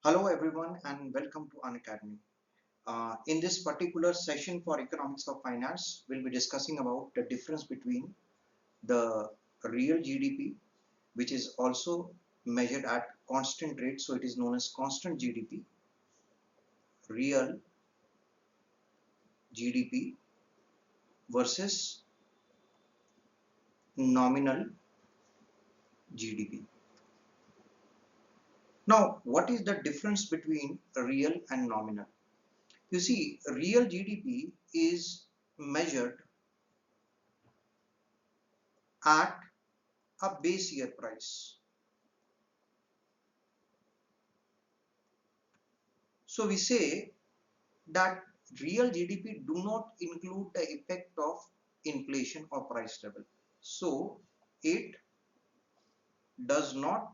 Hello everyone and welcome to Unacademy. In this particular session for Economics of Finance, we'll be discussing about the difference between the real GDP, which is also measured at constant rate, so it is known as constant GDP, real GDP versus nominal GDP. Now, what is the difference between real and nominal? You see, real GDP is measured at a base year price. So we say that real GDP do not include the effect of inflation or price level. So it does not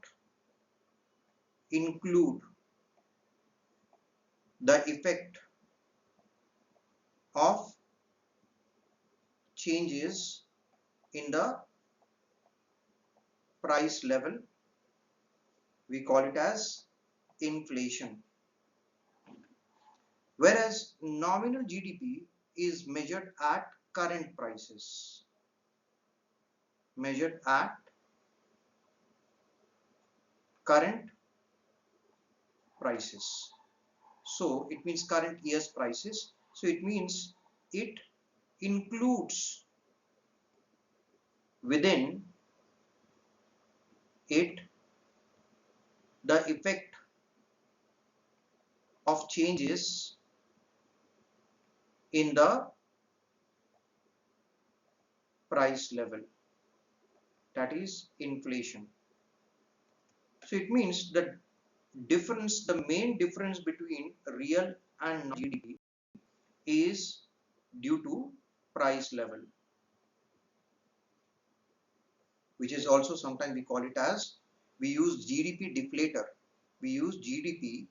include the effect of changes in the price level. We call it as inflation. Whereas nominal GDP is measured at current prices. Measured at current prices. So it means current year's prices. So it means it includes within it the effect of changes in the price level, that is inflation. So it means the difference, the main difference between real and GDP is due to price level, which is also sometimes we call it as, we use GDP deflator. We use GDP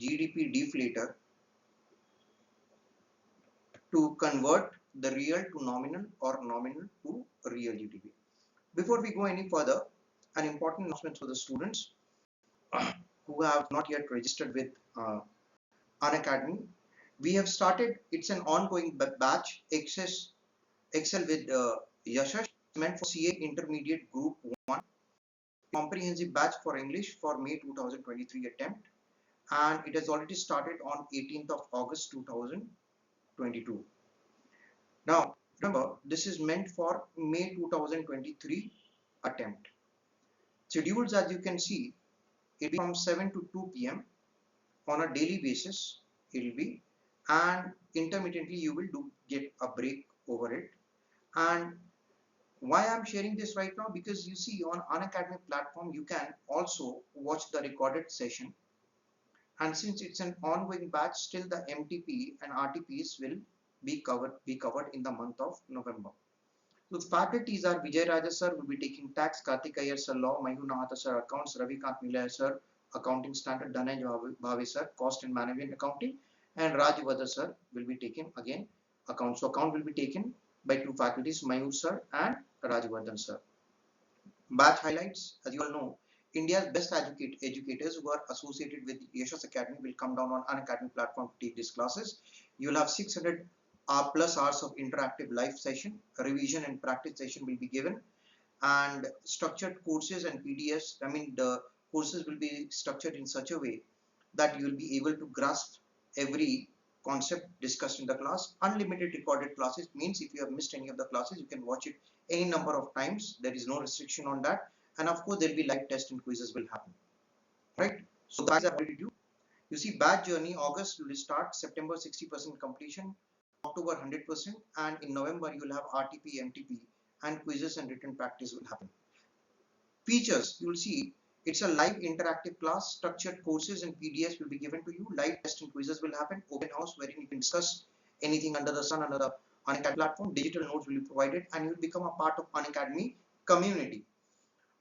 deflator to convert the real to nominal or nominal to real GDP. Before we go any further, an important announcement for the students who have not yet registered with Unacademy. We have started, it's an ongoing batch, Excel with Yashash, meant for CA Intermediate Group 1, comprehensive batch for English for May 2023 attempt, and it has already started on 18th of August 2022. Now, remember, this is meant for May 2023 attempt. Schedules, as you can see, it will be from 7 to 2 p.m. on a daily basis. It will be, and intermittently you will get a break over it. And why I'm sharing this right now, because you see on Unacademy platform you can also watch the recorded session, and since it's an ongoing batch, still the MTP and RTPs will be covered in the month of November. So the faculties are Vijay Raja sir will be taking tax, Karthik Iyer sir law, Mayur Nahata sir accounts, Ravikant Milaya sir accounting standard, Dhananjay Bhave sir cost and management accounting, and Raj Vada sir will be taking again accounts. So account will be taken by two faculties, Mayur sir and Rajvardhan sir. Batch highlights, as you all know, India's best educators who are associated with Yashas Academy will come down on Unacademy platform to take these classes. You will have 600 plus hours of interactive live session, revision and practice session will be given, and structured courses and PDFs. I mean, the courses will be structured in such a way that you will be able to grasp every concept discussed in the class. Unlimited recorded classes means if you have missed any of the classes, you can watch it any number of times. There is no restriction on that. And of course, there will be live tests and quizzes will happen. Right? So guys, I've already do. You see, batch journey, August will start, September 60% completion, October 100%, and in November you will have RTP, MTP, and quizzes and written practice will happen. Features, you will see it's a live interactive class, structured courses and PDFs will be given to you, live test and quizzes will happen, open house wherein you can discuss anything under the sun under the Unacademy platform, digital notes will be provided, and you will become a part of Unacademy community.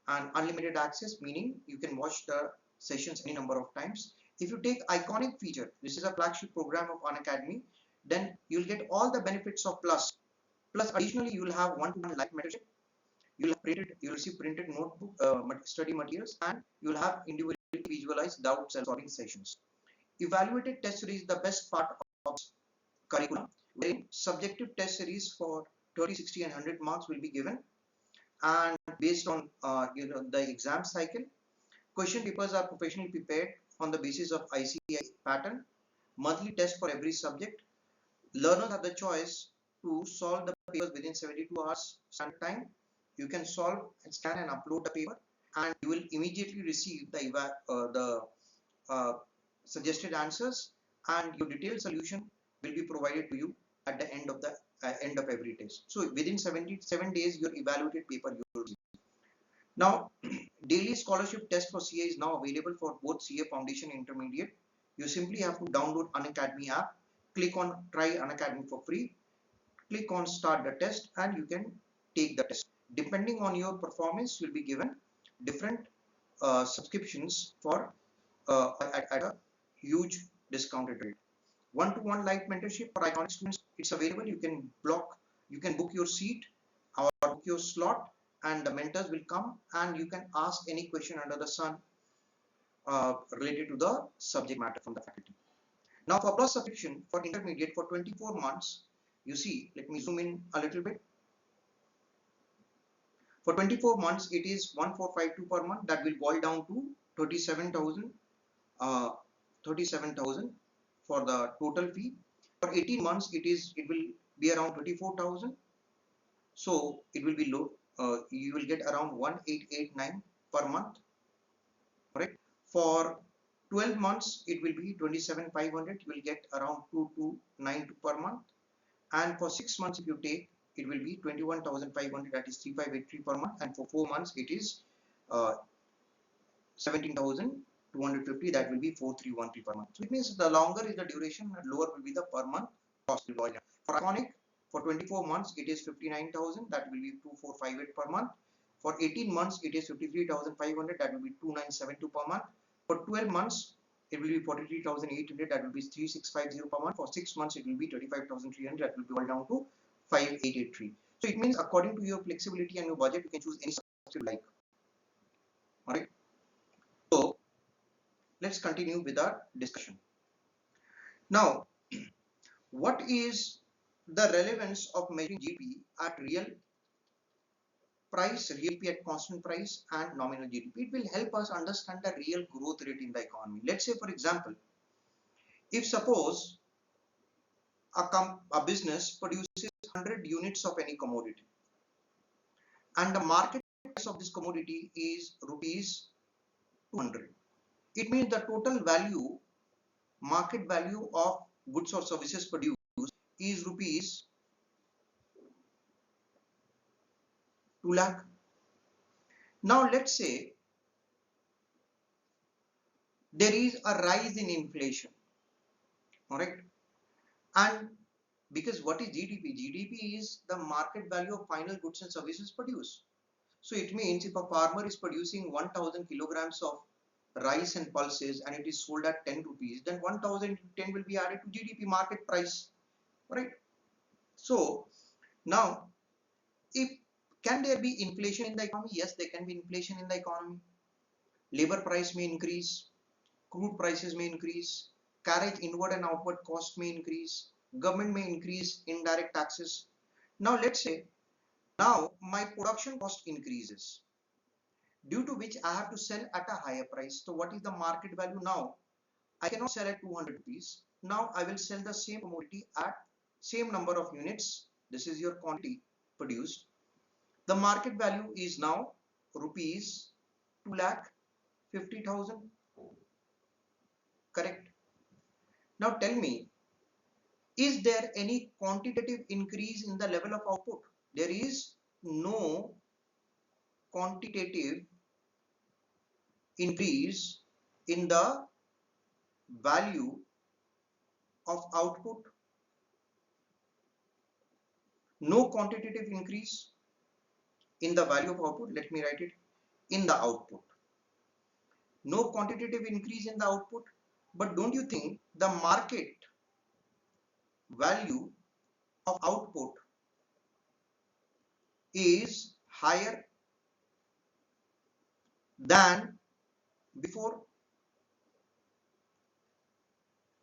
And unlimited access, meaning you can watch the sessions any number of times. If you take iconic feature, this is a flagship program of Unacademy, then you'll get all the benefits of plus. Plus additionally, you will have one-to-one live mentorship. You will receive printed notebook, study materials, and you will have individual visualize doubt solving sessions. Evaluated test series is the best part of curriculum, wherein subjective test series for 30, 60 and 100 marks will be given, and based on the exam cycle, question papers are professionally prepared on the basis of ICI pattern, monthly test for every subject. Learners have the choice to solve the papers within 72 hours standard time. You can solve and scan and upload the paper, and you will immediately receive the suggested answers, and your detailed solution will be provided to you at the end of every test. So within 77 days, your evaluated paper you will receive. Now, daily scholarship test for CA is now available for both CA Foundation and Intermediate. You simply have to download Unacademy app, click on Try Unacademy for free, click on Start the test, and you can take the test. Depending on your performance, you'll be given different subscriptions for at a huge discounted rate. One-to-one live mentorship for iconic students, it's available. You can book your seat or book your slot, and the mentors will come and you can ask any question under the sun related to the subject matter from the faculty. Now for plus subscription for intermediate for 24 months, you see, let me zoom in a little bit. For 24 months, it is 1452 per month. That will boil down to 37,000 for the total fee. For 18 months, it will be around 24,000. So it will be low. You will get around 1889 per month. Right? For 12 months, it will be 27,500. You will get around 2292 per month. And for 6 months, if you take, it will be 21,500. That is 3583 per month. And for 4 months, it is 17,250. That will be 4313 per month. So it means the longer is the duration, the lower will be the per month cost. For iconic, for 24 months, it is 59,000. That will be 2458 per month. For 18 months, it is 53,500. That will be 2972 per month. For 12 months, it will be 43,800. That will be 3650 per month. For 6 months, it will be 35,300. That will be all down to 5883. So it means according to your flexibility and your budget, you can choose any subscription you like. All right. So let's continue with our discussion. Now, what is the relevance of measuring GDP at real price, real GDP at constant price, and nominal GDP? It will help us understand the real growth rate in the economy. Let's say, for example, if suppose a business produces 100 units of any commodity, and the market price of this commodity is rupees 200. It means the total value, market value of goods or services produced is rupees 2 lakh. Now let's say there is a rise in inflation, alright, and because what is GDP? GDP is the market value of final goods and services produced. So it means if a farmer is producing 1000 kilograms of rice and pulses and it is sold at 10 rupees, then 1000 into 10 will be added to GDP market price, right? So now, can there be inflation in the economy? Yes, there can be inflation in the economy. Labor price may increase, crude prices may increase, carriage inward and outward cost may increase, government may increase indirect taxes. Now let's say, now my production cost increases, due to which I have to sell at a higher price. So what is the market value now? I cannot sell at 200 rupees. Now I will sell the same commodity at same number of units. This is your quantity produced. The market value is now rupees 2,50,000. Correct. Now tell me, is there any quantitative increase in the level of output? There is no quantitative increase in the value of output. No quantitative increase in the value of output. Let me write it, in the output. No quantitative increase in the output. But don't you think the market value of output is higher than before?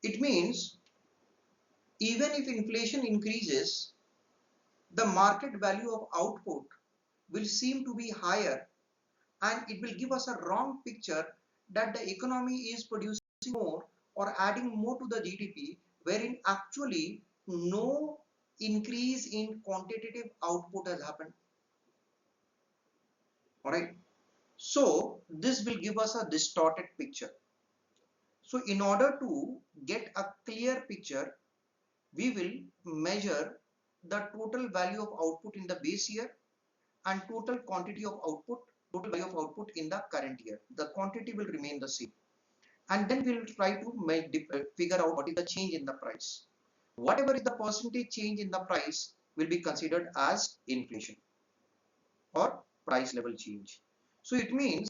It means even if inflation increases, the market value of output will seem to be higher, and it will give us a wrong picture that the economy is producing more or adding more to the GDP, wherein actually no increase in quantitative output has happened. Alright, so this will give us a distorted picture. So in order to get a clear picture, we will measure the total value of output in the base year and total quantity of output, total value of output in the current year. The quantity will remain the same. And then we will try to figure out what is the change in the price. Whatever is the percentage change in the price will be considered as inflation or price level change. So it means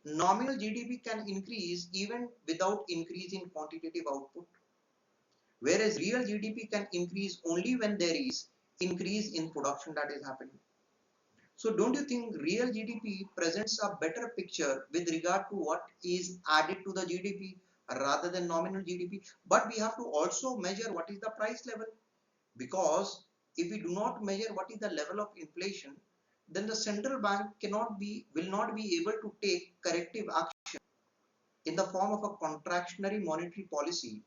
nominal GDP can increase even without increase in quantitative output, whereas real GDP can increase only when there is increase in production that is happening. So don't you think real GDP presents a better picture with regard to what is added to the GDP rather than nominal GDP? But we have to also measure what is the price level, because if we do not measure what is the level of inflation, then the central bank will not be able to take corrective action in the form of a contractionary monetary policy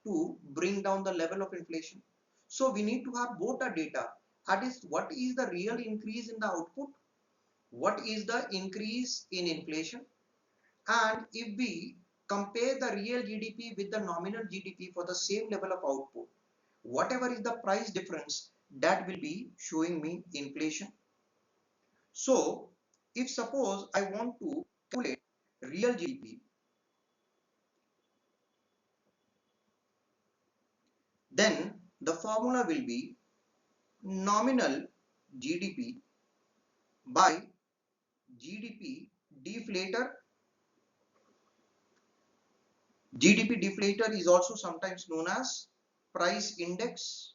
to bring down the level of inflation. So we need to have both the data. That is, what is the real increase in the output? What is the increase in inflation? And if we compare the real GDP with the nominal GDP for the same level of output, whatever is the price difference, that will be showing me inflation. So if suppose I want to calculate real GDP, then the formula will be nominal GDP by GDP deflator. GDP deflator is also sometimes known as price index,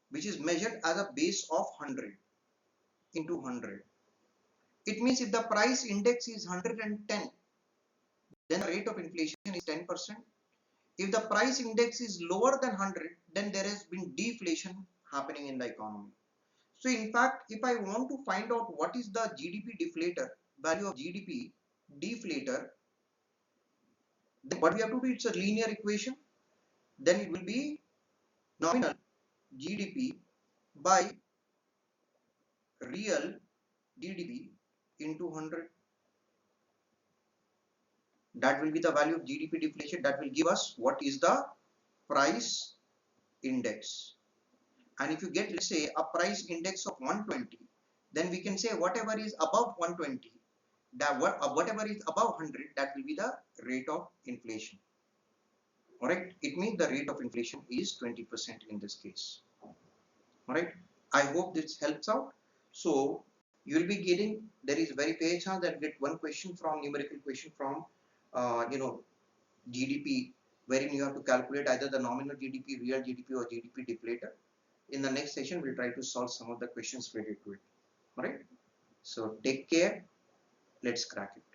which is measured as a base of 100 into 100. It means if the price index is 110, then the rate of inflation is 10%. If the price index is lower than 100, then there has been deflation happening in the economy. So in fact, if I want to find out what is the GDP deflator, value of GDP deflator, then what we have to do, it's a linear equation. Then it will be nominal GDP by real GDP into 100. That will be the value of GDP deflation. That will give us what is the price index. And if you get, let's say, a price index of 120, then we can say whatever is above 120, whatever is above 100, that will be the rate of inflation. Alright, it means the rate of inflation is 20% in this case. Alright, I hope this helps out. So you will be getting, there is very fair chance that you get one question from numerical question from GDP, wherein you have to calculate either the nominal GDP, real GDP, or GDP deflator. In the next session, we'll try to solve some of the questions related to it. Alright, so take care, let's crack it.